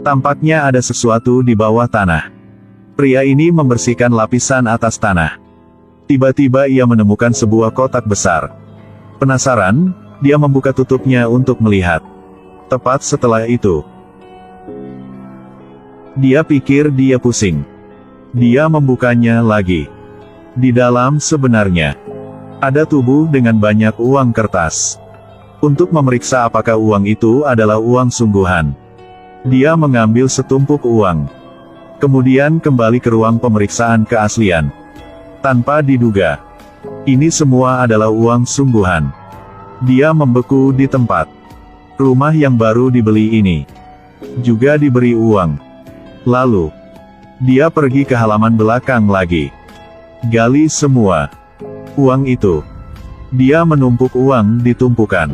Tampaknya ada sesuatu di bawah tanah. Pria ini membersihkan lapisan atas tanah. Tiba-tiba ia menemukan sebuah kotak besar. Penasaran, dia membuka tutupnya untuk melihat. Tepat setelah itu, dia pikir dia pusing. Dia membukanya lagi. Di dalam sebenarnya ada tubuh dengan banyak uang kertas. Untuk memeriksa apakah uang itu adalah uang sungguhan, dia mengambil setumpuk uang. Kemudian kembali ke ruang pemeriksaan keaslian. Tanpa diduga, ini semua adalah uang sungguhan. Dia membeku di tempat. Rumah yang baru dibeli ini juga diberi uang. Lalu, dia pergi ke halaman belakang lagi. Gali semua uang itu. Dia menumpuk uang di tumpukan.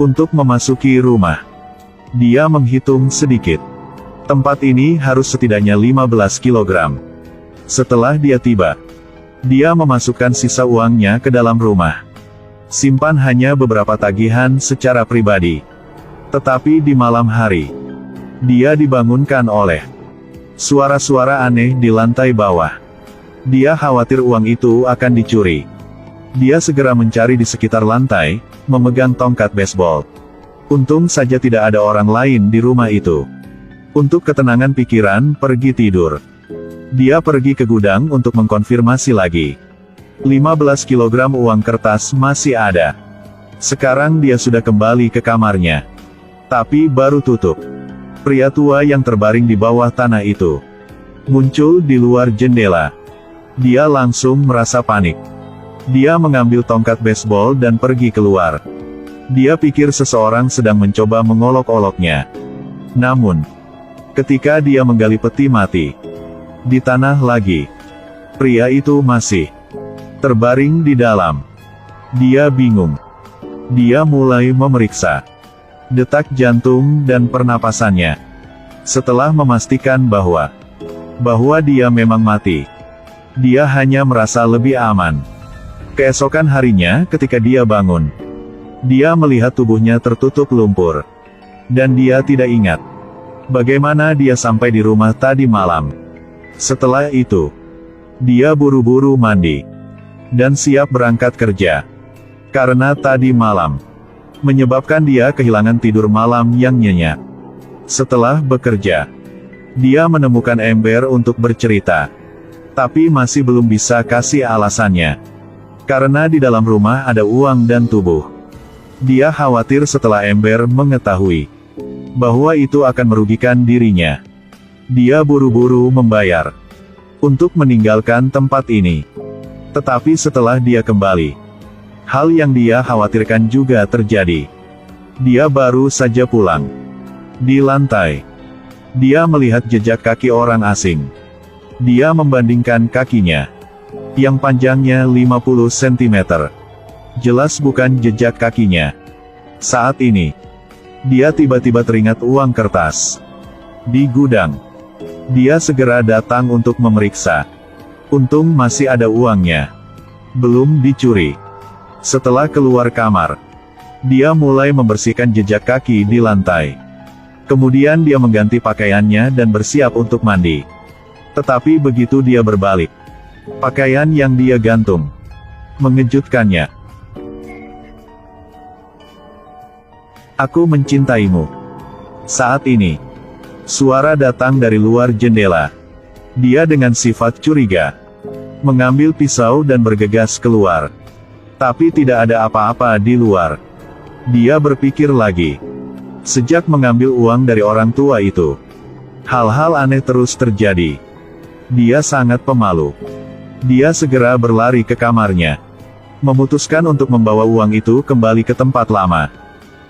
Untuk memasuki rumah, dia menghitung sedikit. Tempat ini harus setidaknya 15 kg. Setelah dia tiba, dia memasukkan sisa uangnya ke dalam rumah. Simpan hanya beberapa tagihan secara pribadi. Tetapi di malam hari, dia dibangunkan oleh suara-suara aneh di lantai bawah. Dia khawatir uang itu akan dicuri. Dia segera mencari di sekitar lantai, memegang tongkat baseball. Untung saja tidak ada orang lain di rumah itu. Untuk ketenangan pikiran, pergi tidur. Dia pergi ke gudang untuk mengkonfirmasi lagi. 15 kg uang kertas masih ada. Sekarang dia sudah kembali ke kamarnya. Tapi baru tutup. Pria tua yang terbaring di bawah tanah itu muncul di luar jendela. Dia langsung merasa panik. Dia mengambil tongkat baseball dan pergi keluar. Dia pikir seseorang sedang mencoba mengolok-oloknya. Namun, ketika dia menggali peti mati di tanah lagi, pria itu masih terbaring di dalam. Dia bingung. Dia mulai memeriksa detak jantung dan pernapasannya. Setelah memastikan bahwa dia memang mati, dia hanya merasa lebih aman. Keesokan harinya ketika dia bangun, dia melihat tubuhnya tertutup lumpur. Dan dia tidak ingat bagaimana dia sampai di rumah tadi malam. Setelah itu, dia buru-buru mandi dan siap berangkat kerja. Karena tadi malam menyebabkan dia kehilangan tidur malam yang nyenyak. Setelah bekerja, dia menemukan ember untuk bercerita. Tapi masih belum bisa kasih alasannya. Karena di dalam rumah ada uang dan tubuh. Dia khawatir setelah ember mengetahui bahwa itu akan merugikan dirinya. Dia buru-buru membayar untuk meninggalkan tempat ini. Tetapi setelah dia kembali, hal yang dia khawatirkan juga terjadi. Dia baru saja pulang. Di lantai, dia melihat jejak kaki orang asing. Dia membandingkan kakinya yang panjangnya 50 cm. Jelas bukan jejak kakinya. Saat ini, dia tiba-tiba teringat uang kertas di gudang. Dia segera datang untuk memeriksa. Untung masih ada uangnya. Belum dicuri. Setelah keluar kamar, dia mulai membersihkan jejak kaki di lantai. Kemudian dia mengganti pakaiannya dan bersiap untuk mandi. Tetapi begitu dia berbalik, pakaian yang dia gantung mengejutkannya. Aku mencintaimu. Saat ini, suara datang dari luar jendela. Dia dengan sifat curiga mengambil pisau dan bergegas keluar. Tapi tidak ada apa-apa di luar. Dia berpikir lagi. Sejak mengambil uang dari orang tua itu, hal-hal aneh terus terjadi. Dia sangat pemalu. Dia segera berlari ke kamarnya. Memutuskan untuk membawa uang itu kembali ke tempat lama.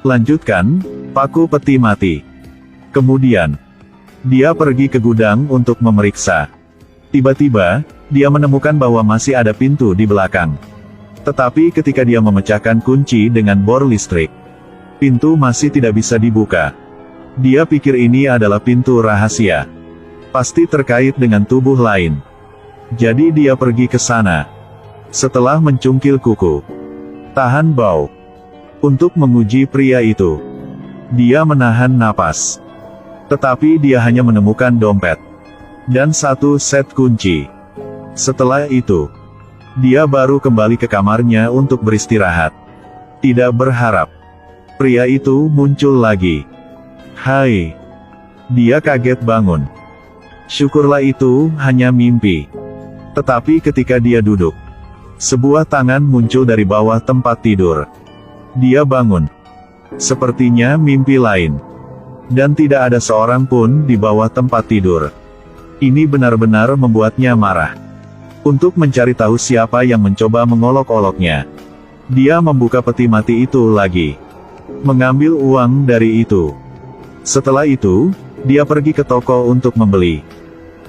Lanjutkan, paku peti mati. Kemudian, dia pergi ke gudang untuk memeriksa. Tiba-tiba, dia menemukan bahwa masih ada pintu di belakang. Tetapi ketika dia memecahkan kunci dengan bor listrik, pintu masih tidak bisa dibuka. Dia pikir ini adalah pintu rahasia. Pasti terkait dengan tubuh lain. Jadi dia pergi ke sana. Setelah mencungkil kuku, tahan bau, untuk menguji pria itu, dia menahan napas. Tetapi dia hanya menemukan dompet dan satu set kunci. Setelah itu, dia baru kembali ke kamarnya untuk beristirahat. Tidak berharap, pria itu muncul lagi. Hai! Dia kaget bangun. Syukurlah itu hanya mimpi. Tetapi ketika dia duduk, sebuah tangan muncul dari bawah tempat tidur. Dia bangun. Sepertinya mimpi lain. Dan tidak ada seorang pun di bawah tempat tidur. Ini benar-benar membuatnya marah. Untuk mencari tahu siapa yang mencoba mengolok-oloknya, dia membuka peti mati itu lagi. Mengambil uang dari itu. Setelah itu, dia pergi ke toko untuk membeli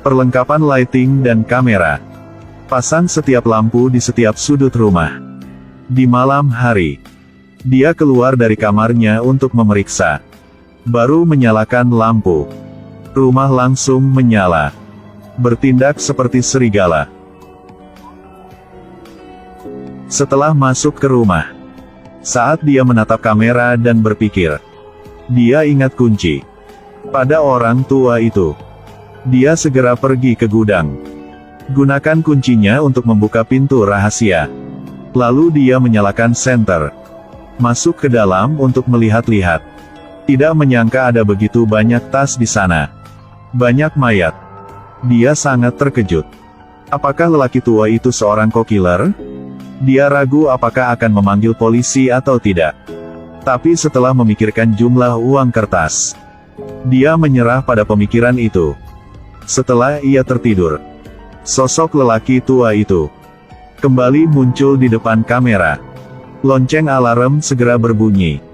perlengkapan lighting dan kamera. Pasang setiap lampu di setiap sudut rumah. Di malam hari, dia keluar dari kamarnya untuk memeriksa. Baru menyalakan lampu, rumah langsung menyala. Bertindak seperti serigala. Setelah masuk ke rumah, saat dia menatap kamera dan berpikir, dia ingat kunci pada orang tua itu. Dia segera pergi ke gudang. Gunakan kuncinya untuk membuka pintu rahasia. Lalu dia menyalakan senter. Masuk ke dalam untuk melihat-lihat. Tidak menyangka ada begitu banyak tas di sana. Banyak mayat. Dia sangat terkejut. Apakah lelaki tua itu seorang co-killer? Dia ragu apakah akan memanggil polisi atau tidak. Tapi setelah memikirkan jumlah uang kertas, dia menyerah pada pemikiran itu. Setelah ia tertidur, sosok lelaki tua itu kembali muncul di depan kamera. Lonceng alarm segera berbunyi.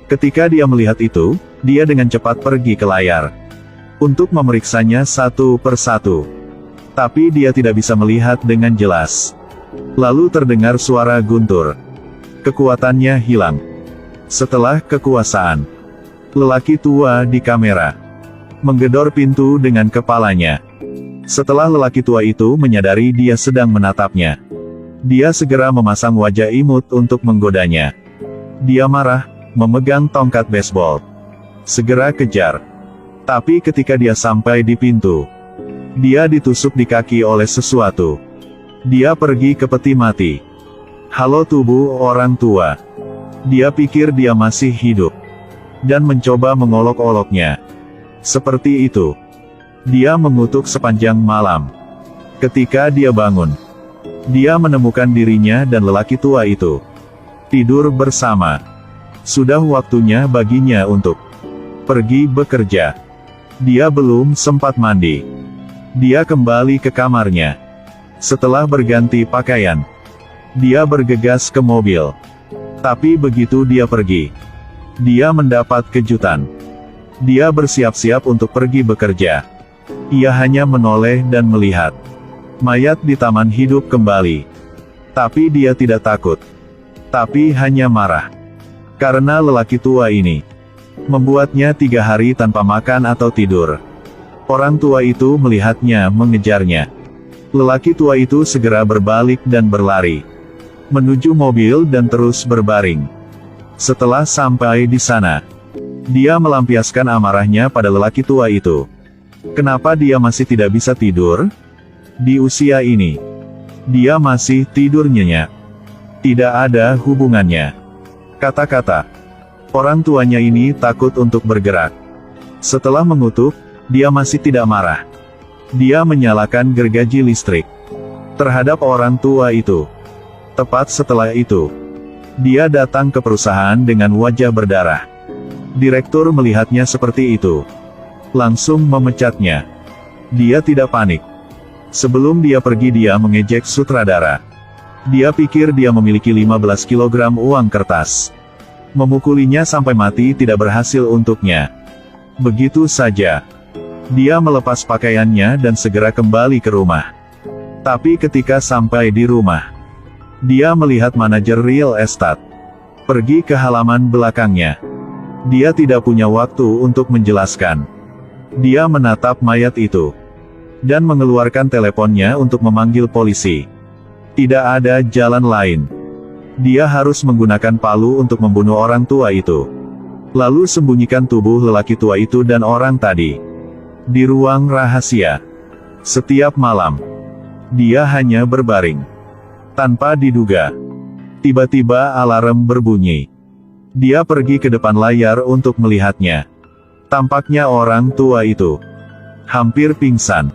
Ketika dia melihat itu, dia dengan cepat pergi ke layar untuk memeriksanya satu persatu. Tapi dia tidak bisa melihat dengan jelas. Lalu terdengar suara guntur. Kekuatannya hilang. Setelah kekuasaan, lelaki tua di kamera menggedor pintu dengan kepalanya. Setelah lelaki tua itu menyadari dia sedang menatapnya, dia segera memasang wajah imut untuk menggodanya. Dia marah, memegang tongkat baseball. Segera kejar. Tapi ketika dia sampai di pintu, dia ditusuk di kaki oleh sesuatu. Dia pergi ke peti mati. Halo tubuh orang tua. Dia pikir dia masih hidup. Dan mencoba mengolok-oloknya. Seperti itu. Dia mengutuk sepanjang malam. Ketika dia bangun, dia menemukan dirinya dan lelaki tua itu tidur bersama. Sudah waktunya baginya untuk pergi bekerja. Dia belum sempat mandi. Dia kembali ke kamarnya. Setelah berganti pakaian, dia bergegas ke mobil. Tapi begitu dia pergi, dia mendapat kejutan. Dia bersiap-siap untuk pergi bekerja. Ia hanya menoleh dan melihat mayat di taman hidup kembali. Tapi dia tidak takut. Tapi hanya marah. Karena lelaki tua ini membuatnya 3 hari tanpa makan atau tidur. Orang tua itu melihatnya mengejarnya. Lelaki tua itu segera berbalik dan berlari menuju mobil dan terus berbaring. Setelah sampai di sana, dia melampiaskan amarahnya pada lelaki tua itu. Kenapa dia masih tidak bisa tidur? Di usia ini, dia masih tidur nyenyak. Tidak ada hubungannya. Kata-kata orang tuanya ini takut untuk bergerak. Setelah mengutuk, dia masih tidak marah. Dia menyalakan gergaji listrik terhadap orang tua itu. Tepat setelah itu, dia datang ke perusahaan dengan wajah berdarah. Direktur melihatnya seperti itu, langsung memecatnya. Dia tidak panik. Sebelum dia pergi, dia mengejek sutradara. Dia pikir dia memiliki 15 kg uang kertas. Memukulinya sampai mati tidak berhasil untuknya. Begitu saja, dia melepas pakaiannya dan segera kembali ke rumah. Tapi ketika sampai di rumah, dia melihat manajer real estate pergi ke halaman belakangnya. Dia tidak punya waktu untuk menjelaskan. Dia menatap mayat itu dan mengeluarkan teleponnya untuk memanggil polisi. Tidak ada jalan lain. Dia harus menggunakan palu untuk membunuh orang tua itu. Lalu sembunyikan tubuh lelaki tua itu dan orang tadi di ruang rahasia. Setiap malam, dia hanya berbaring. Tanpa diduga, tiba-tiba alarm berbunyi. Dia pergi ke depan layar untuk melihatnya. Tampaknya orang tua itu hampir pingsan.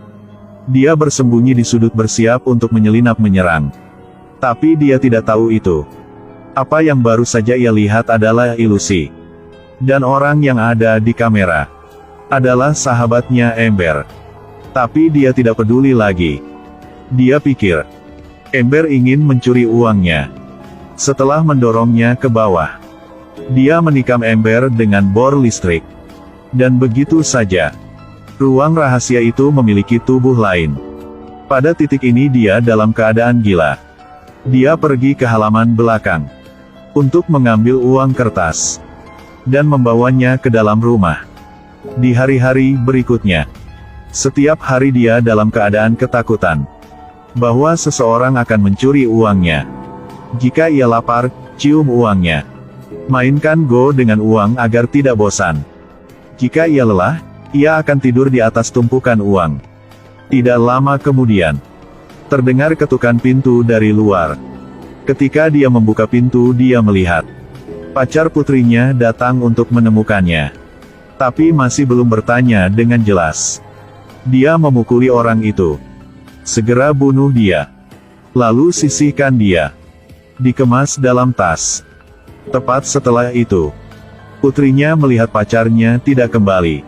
Dia bersembunyi di sudut bersiap untuk menyelinap menyerang. Tapi dia tidak tahu itu. Apa yang baru saja ia lihat adalah ilusi. Dan orang yang ada di kamera adalah sahabatnya Ember. Tapi dia tidak peduli lagi. Dia pikir Ember ingin mencuri uangnya. Setelah mendorongnya ke bawah, dia menikam Ember dengan bor listrik. Dan begitu saja, ruang rahasia itu memiliki tubuh lain. Pada titik ini dia dalam keadaan gila. Dia pergi ke halaman belakang untuk mengambil uang kertas dan membawanya ke dalam rumah. Di hari-hari berikutnya, setiap hari dia dalam keadaan ketakutan bahwa seseorang akan mencuri uangnya. Jika ia lapar, cium uangnya. Mainkan Go dengan uang agar tidak bosan. Jika ia lelah, ia akan tidur di atas tumpukan uang. Tidak lama kemudian, terdengar ketukan pintu dari luar. Ketika dia membuka pintu, dia melihat pacar putrinya datang untuk menemukannya. Tapi masih belum bertanya dengan jelas. Dia memukuli orang itu. Segera bunuh dia. Lalu sisihkan dia. Dikemas dalam tas. Tepat setelah itu, putrinya melihat pacarnya tidak kembali.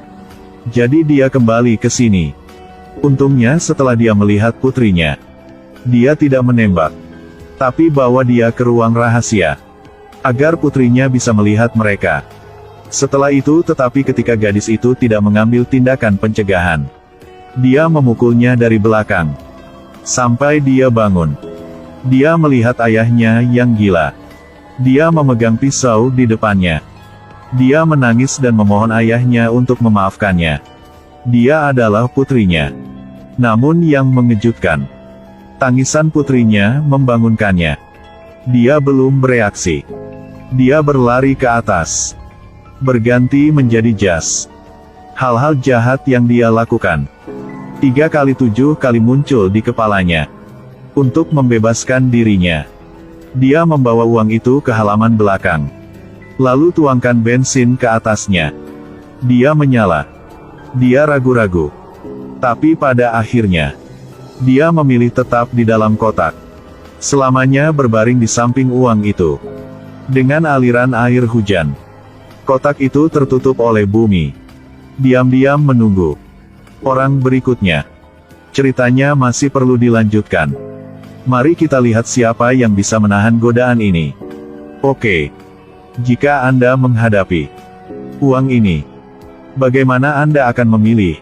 Jadi dia kembali ke sini. Untungnya setelah dia melihat putrinya, dia tidak menembak, tapi bawa dia ke ruang rahasia agar putrinya bisa melihat mereka. Setelah itu tetapi ketika gadis itu tidak mengambil tindakan pencegahan, dia memukulnya dari belakang sampai dia bangun. Dia melihat ayahnya yang gila. Dia memegang pisau di depannya. Dia menangis dan memohon ayahnya untuk memaafkannya. Dia adalah putrinya. Namun yang mengejutkan, tangisan putrinya membangunkannya. Dia belum bereaksi. Dia berlari ke atas, berganti menjadi jas. Hal-hal jahat yang dia lakukan 3 kali 7 kali muncul di kepalanya. Untuk membebaskan dirinya, dia membawa uang itu ke halaman belakang. Lalu tuangkan bensin ke atasnya. Dia menyala. Dia ragu-ragu. Tapi pada akhirnya, dia memilih tetap di dalam kotak. Selamanya berbaring di samping uang itu. Dengan aliran air hujan, kotak itu tertutup oleh bumi. Diam-diam menunggu orang berikutnya. Ceritanya masih perlu dilanjutkan. Mari kita lihat siapa yang bisa menahan godaan ini. Oke. Jika Anda menghadapi uang ini, bagaimana Anda akan memilih?